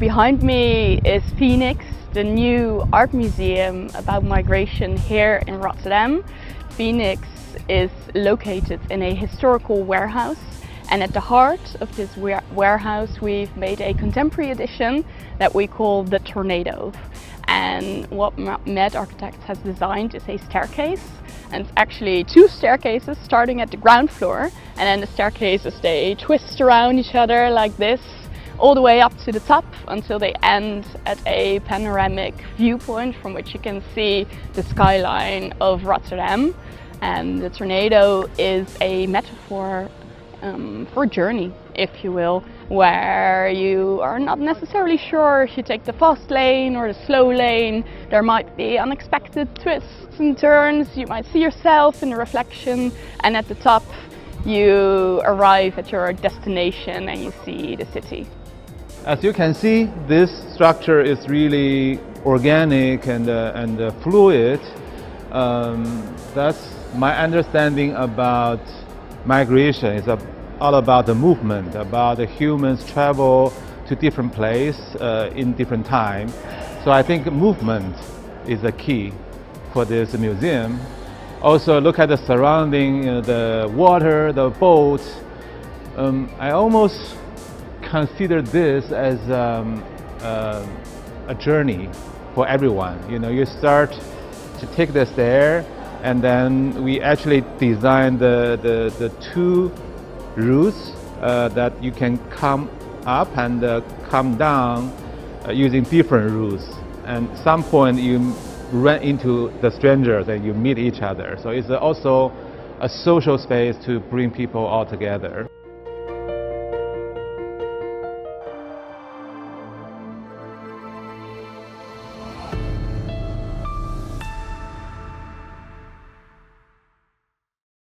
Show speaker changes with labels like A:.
A: behind me is Phoenix, the new art museum about migration here in Rotterdam. Phoenix is located in a historical warehouse, and at the heart of this warehouse we've made a contemporary edition that we call the Tornado. And what Med Architects has designed is a staircase, and it's actually two staircases starting at the ground floor, and then the staircases, they twist around each other like this all the way up to the top until they end at a panoramic viewpoint from which you can see the skyline of Rotterdam. And the tornado is a metaphor for a journey, if you will, where you are not necessarily sure if you take the fast lane or the slow lane. There might be unexpected twists and turns, you might see yourself in the reflection, and at the top you arrive at your destination and you see the city.
B: As you can see, this structure is really organic and fluid. That's my understanding about migration. It's all about the movement, about the humans travel to different places in different time. So I think movement is the key for this museum. Also look at the surrounding, the water, the boats. I almost consider this as a journey for everyone. You start to take the stair, and then we actually designed the two routes that you can come up and come down using different routes. And at some point you run into the strangers and you meet each other. So it's also a social space to bring people all together.